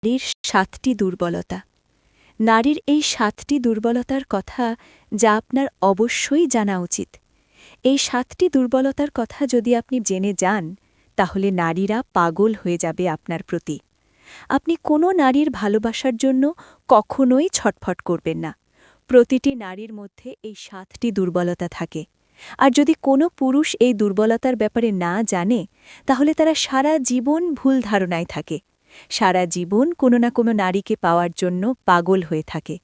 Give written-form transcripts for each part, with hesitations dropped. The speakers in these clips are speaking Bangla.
নারীর ৭টি দুর্বলতা। নারীর এই ৭টি দুর্বলতার কথা যা আপনার অবশ্যই জানা উচিত। এই ৭টি দুর্বলতার কথা যদি আপনি জেনে যান, তাহলে নারীরা পাগল হয়ে যাবে আপনার প্রতি। আপনি কোনো নারীর ভালোবাসার জন্য কখনোই ছটফট করবেন না। প্রতিটি নারীর মধ্যে এই ৭টি দুর্বলতা থাকে। আর যদি কোনো পুরুষ এই দুর্বলতার ব্যাপারে না জানে, তাহলে তারা সারা জীবন ভুল ধারণায় থাকে। সারা জীবন কোনো না কোনো নারীকে পাওয়ার জন্য পাগল হয়ে থাকে,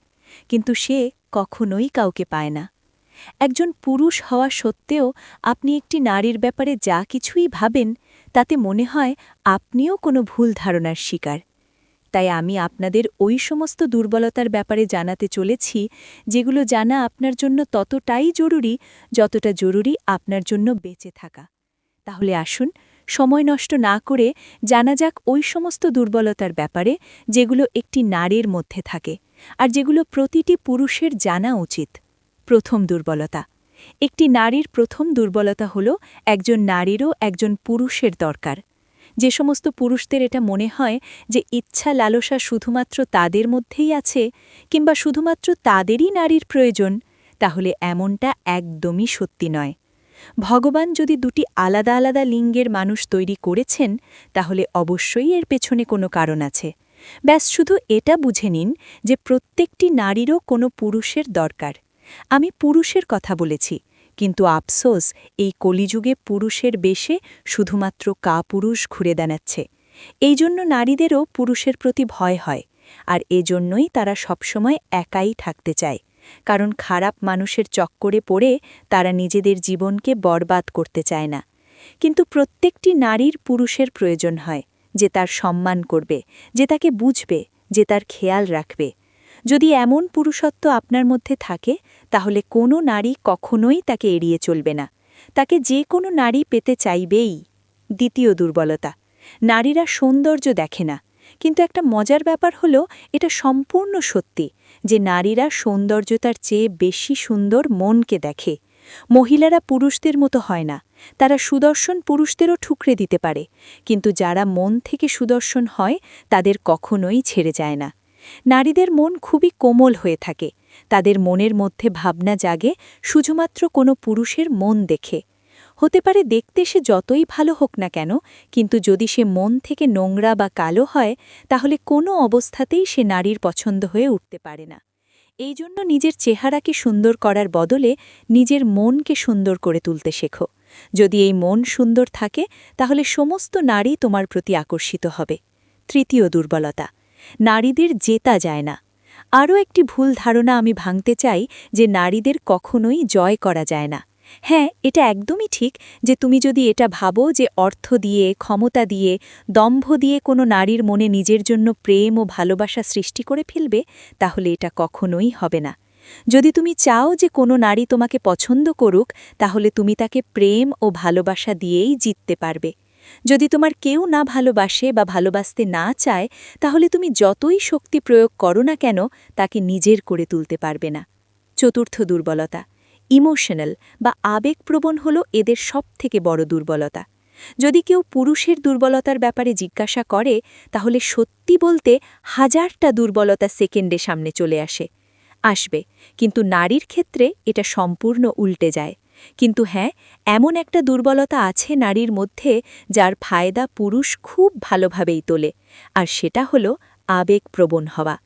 কিন্তু সে কখনোই কাউকে পায় না। একজন পুরুষ হওয়া সত্ত্বেও আপনি একটি নারীর ব্যাপারে যা কিছুই ভাবেন, তাতে মনে হয় আপনিও কোনো ভুল ধারণার শিকার। তাই আমি আপনাদের ওই সমস্ত দুর্বলতার ব্যাপারে জানাতে চলেছি, যেগুলো জানা আপনার জন্য ততটাই জরুরি, যতটা জরুরি আপনার জন্য বেঁচে থাকা। তাহলে আসুন, সময় নষ্ট না করে জানা যাক ওই সমস্ত দুর্বলতার ব্যাপারে যেগুলো একটি নারীর মধ্যে থাকে, আর যেগুলো প্রতিটি পুরুষের জানা উচিত। প্রথম দুর্বলতা। একটি নারীর প্রথম দুর্বলতা হল একজন নারীরও একজন পুরুষের দরকার। যে সমস্ত পুরুষদের এটা মনে হয় যে ইচ্ছা লালসা শুধুমাত্র তাদের মধ্যেই আছে, কিংবা শুধুমাত্র তাদেরই নারীর প্রয়োজন, তাহলে এমনটা একদমই সত্যি নয়। ভগবান যদি দুটি আলাদা আলাদা লিঙ্গের মানুষ তৈরি করেছেন, তাহলে অবশ্যই এর পেছনে কোনো কারণ আছে। ব্যাস শুধু এটা বুঝে নিন যে প্রত্যেকটি নারীরও কোনো পুরুষের দরকার। আমি পুরুষের কথা বলেছি, কিন্তু আফসোস এই কলিযুগে পুরুষের বেশে শুধুমাত্র কাপুরুষ ঘুরে দাঁড়াচ্ছে। এই জন্য নারীদেরও পুরুষের প্রতি ভয় হয়, আর এজন্যই তারা সবসময় একাই থাকতে চায়। কারণ খারাপ মানুষের চক্করে পড়ে তারা নিজেদের জীবনকে বরবাদ করতে চায় না। কিন্তু প্রত্যেকটি নারীর পুরুষের প্রয়োজন হয়, যে তার সম্মান করবে, যে তাকে বুঝবে, যে তার খেয়াল রাখবে। যদি এমন পুরুষত্ব আপনার মধ্যে থাকে, তাহলে কোনো নারী কখনোই তাকে এড়িয়ে চলবে না। তাকে যে কোনো নারী পেতে চাইবেই। দ্বিতীয় দুর্বলতা। নারীরা সৌন্দর্য দেখে না, কিন্তু একটা মজার ব্যাপার হলো, এটা সম্পূর্ণ সত্যি যে নারীরা সৌন্দর্যতার চেয়ে বেশি সুন্দর মনকে দেখে। মহিলারা পুরুষদের মতো হয় না। তারা সুদর্শন পুরুষদেরও ঠুকরে দিতে পারে, কিন্তু যারা মন থেকে সুদর্শন হয় তাদের কখনোই ছেড়ে যায় না। নারীদের মন খুবই কোমল হয়ে থাকে। তাদের মনের মধ্যে ভাবনা জাগে শুধুমাত্র কোনো পুরুষের মন দেখে। হতে পারে দেখতে সে যতই ভালো হোক না কেন, কিন্তু যদি সে মন থেকে নোংরা বা কালো হয়, তাহলে কোনো অবস্থাতেই সে নারীর পছন্দ হয়ে উঠতে পারে না। এই জন্য নিজের চেহারাকে সুন্দর করার বদলে নিজের মনকে সুন্দর করে তুলতে শেখো। যদি এই মন সুন্দর থাকে, তাহলে সমস্ত নারী তোমার প্রতি আকর্ষিত হবে। তৃতীয় দুর্বলতা। নারীদের জেতা যায় না। আরও একটি ভুল ধারণা আমি ভাঙতে চাই, যে নারীদের কখনোই জয় করা যায় না। হ্যাঁ, এটা একদমই ঠিক যে তুমি যদি এটা ভাবো যে অর্থ দিয়ে, ক্ষমতা দিয়ে, দম্ভ দিয়ে কোনো নারীর মনে নিজের জন্য প্রেম ও ভালোবাসা সৃষ্টি করে ফেলবে, তাহলে এটা কখনোই হবে না। যদি তুমি চাও যে কোনো নারী তোমাকে পছন্দ করুক, তাহলে তুমি তাকে প্রেম ও ভালোবাসা দিয়েই জিততে পারবে। যদি তোমার কেউ না ভালোবাসে বা ভালোবাসতে না চায়, তাহলে তুমি যতই শক্তি প্রয়োগ করো না কেন, তাকে নিজের করে তুলতে পারবে না। চতুর্থ দুর্বলতা। ইমোশনাল বা আবেগপ্রবণ হল এদের সবথেকে বড় দুর্বলতা। যদি কেউ পুরুষের দুর্বলতার ব্যাপারে জিজ্ঞাসা করে, তাহলে সত্যি বলতে হাজারটা দুর্বলতা সেকেন্ডে সামনে চলে আসবে, কিন্তু নারীর ক্ষেত্রে এটা সম্পূর্ণ উল্টে যায়। কিন্তু হ্যাঁ, এমন একটা দুর্বলতা আছে নারীর মধ্যে, যার ফায়দা পুরুষ খুব ভালোভাবেই তোলে, আর সেটা হলো আবেগপ্রবণ হওয়া।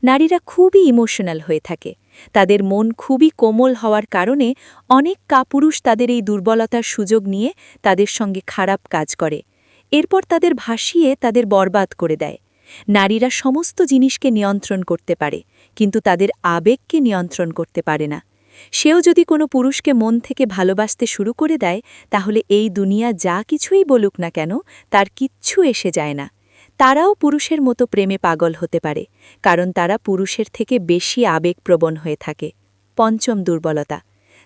নারীরা খুবই ইমোশনাল হয়ে থাকে। তাদের মন খুবই কোমল হওয়ার কারণে অনেক কাপুরুষ তাদের এই দুর্বলতার সুযোগ নিয়ে তাদের সঙ্গে খারাপ কাজ করে। এরপর তাদের ভাসিয়ে তাদের বরবাদ করে দেয়। নারীরা সমস্ত জিনিসকে নিয়ন্ত্রণ করতে পারে, কিন্তু তাদের আবেগকে নিয়ন্ত্রণ করতে পারে না। সেও যদি কোনো পুরুষকে মন থেকে ভালোবাসতে শুরু করে দেয়, তাহলে এই দুনিয়া যা কিছুই বলুক না কেন, তার কিচ্ছু এসে যায় না। তারাও পুরুষের মতো প্রেমে পাগল হতে পারে, কারণ তারা পুরুষের থেকে বেশি আবেগপ্রবণ হয়ে থাকে। পঞ্চম দুর্বলতা।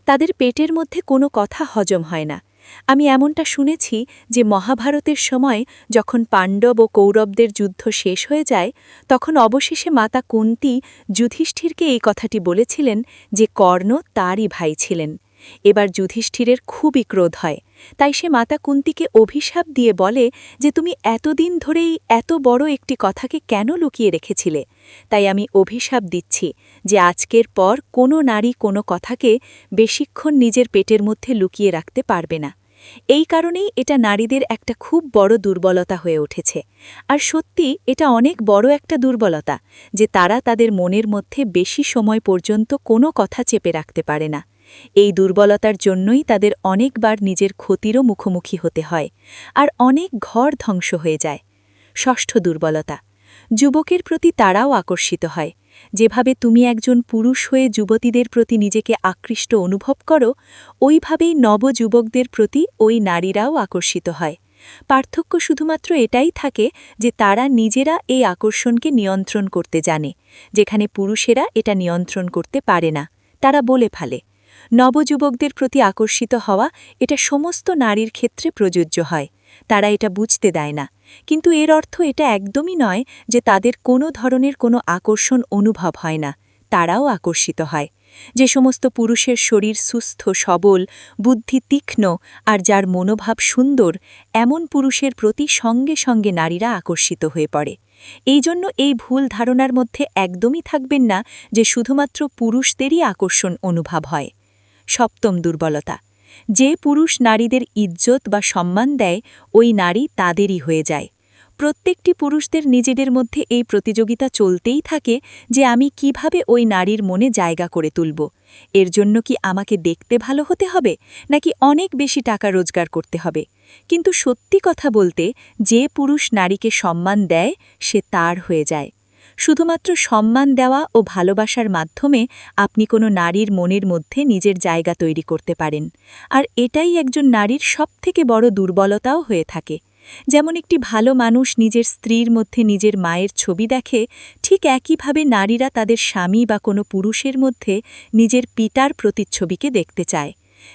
তাদের পেটের মধ্যে কোনো কথা হজম হয় না। আমি এমনটা শুনেছি যে মহাভারতের সময় যখন পাণ্ডব ও কৌরবদের যুদ্ধ শেষ হয়ে যায়, তখন অবশেষে মাতা কুন্তী যুধিষ্ঠিরকে এই কথাটি বলেছিলেন যে কর্ণ তারই ভাই ছিলেন। এবার যুধিষ্ঠিরের খুবই ক্রোধ হয়, তাই সে মাতা কুন্তিকে অভিশাপ দিয়ে বলে যে তুমি এতদিন ধরেই এত বড় একটি কথাকে কেন লুকিয়ে রেখেছিলে। তাই আমি অভিশাপ দিচ্ছি যে আজকের পর কোনো নারী কোনো কথাকে বেশিক্ষণ নিজের পেটের মধ্যে লুকিয়ে রাখতে পারবে না। এই কারণেই এটা নারীদের একটা খুব বড় দুর্বলতা হয়ে উঠেছে। আর সত্যি এটা অনেক বড় একটা দুর্বলতা যে তারা তাদের মনের মধ্যে বেশি সময় পর্যন্ত কোনো কথা চেপে রাখতে পারে না। এই দুর্বলতার জন্যই তাদের অনেকবার নিজের ক্ষতিরও মুখোমুখি হতে হয়, আর অনেক ঘর ধ্বংস হয়ে যায়। ষষ্ঠ দুর্বলতা, যুবকের প্রতি তারাও আকর্ষিত হয়। যেভাবে তুমি একজন পুরুষ হয়ে যুবতীদের প্রতি নিজেকে আকৃষ্ট অনুভব করো, ওইভাবেই নবযুবকদের প্রতি ওই নারীরাও আকর্ষিত হয়। পার্থক্য শুধুমাত্র এটাই থাকে যে তারা নিজেরা এই আকর্ষণকে নিয়ন্ত্রণ করতে জানে, যেখানে পুরুষেরা এটা নিয়ন্ত্রণ করতে পারে না, তারা বলে ফেলে। নবযুবকদের প্রতি আকর্ষিত হওয়া এটা সমস্ত নারীর ক্ষেত্রে প্রযোজ্য হয়, তারা এটা বুঝতে দেয় না। কিন্তু এর অর্থ এটা একদমই নয় যে তাদের কোনো ধরনের কোনো আকর্ষণ অনুভব হয় না, তারাও আকর্ষিত হয়। যে সমস্ত পুরুষের শরীর সুস্থ সবল, বুদ্ধি তীক্ষ্ণ আর যার মনোভাব সুন্দর, এমন পুরুষের প্রতি সঙ্গে সঙ্গে নারীরা আকর্ষিত হয়ে পড়ে। এই জন্য এই ভুল ধারণার মধ্যে একদমই থাকবেন না যে শুধুমাত্র পুরুষদেরই আকর্ষণ অনুভব হয়। সপ্তম দুর্বলতা, যে পুরুষ নারীদের ইজ্জত বা সম্মান দেয়, ওই নারী তাদেরই হয়ে যায়। প্রত্যেকটি পুরুষদের নিজেদের মধ্যে এই প্রতিযোগিতা চলতেই থাকে যে আমি কিভাবে ওই নারীর মনে জায়গা করে তুলব। এর জন্য কি আমাকে দেখতে ভালো হতে হবে, নাকি অনেক বেশি টাকা রোজগার করতে হবে? কিন্তু সত্যি কথা বলতে, যে পুরুষ নারীকে সম্মান দেয় সে তার হয়ে যায়। শুধুমাত্র সম্মান দেওয়া ও ভালোবাসার মাধ্যমে আপনি কোনো নারীর মনের মধ্যে নিজের জায়গা তৈরি করতে পারেন। আর এটাই একজন নারীর সবথেকে বড় দুর্বলতাও হয়ে থাকে। যেমন একটি ভালো মানুষ নিজের স্ত্রীর মধ্যে নিজের মায়ের ছবি দেখে, ঠিক একইভাবে নারীরা তাদের স্বামী বা কোনো পুরুষের মধ্যে নিজের পিতার প্রতিচ্ছবিকে দেখতে চায়।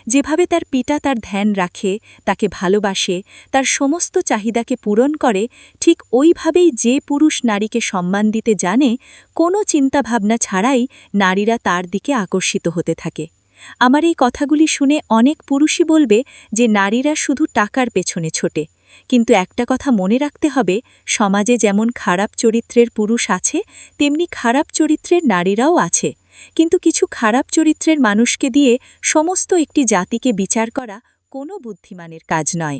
যেভাবে তার পিতা তার ধ্যান রাখে, তাকে ভালোবাসে, তার সমস্ত চাহিদাকে পূরণ করে, ঠিক ওইভাবেই যে পুরুষ নারীকে সম্মান দিতে জানে, কোনো চিন্তাভাবনা ছাড়াই নারীরা তার দিকে আকর্ষিত হতে থাকে। আমার এই কথাগুলি শুনে অনেক পুরুষই বলবে যে নারীরা শুধু টাকার পেছনে ছোটে। কিন্তু একটা কথা মনে রাখতে হবে, সমাজে যেমন খারাপ চরিত্রের পুরুষ আছে, তেমনি খারাপ চরিত্রের নারীরাও আছে। কিন্তু কিছু খারাপ চরিত্রের মানুষকে দিয়ে সমস্ত একটি জাতিকে বিচার করা কোনো বুদ্ধিমানের কাজ নয়।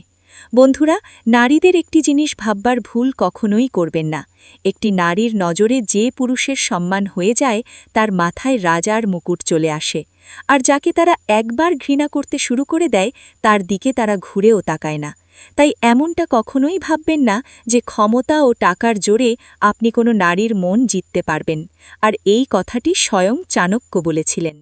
বন্ধুরা, নারীদের একটি জিনিস ভাববার ভুল কখনোই করবেন না। একটি নারীর নজরে যে পুরুষের সম্মান হয়ে যায়, তার মাথায় রাজার মুকুট চলে আসে। আর যাকে তারা একবার ঘৃণা করতে শুরু করে দেয়, তার দিকে তারা ঘুরেও তাকায় না। তাই এমনটা কখনোই ভাববেন না যে ক্ষমতা ও টাকার জোরে আপনি কোনো নারীর মন জিততে পারবেন। আর এই কথাটি স্বয়ং চাণক্য বলেছিলেন।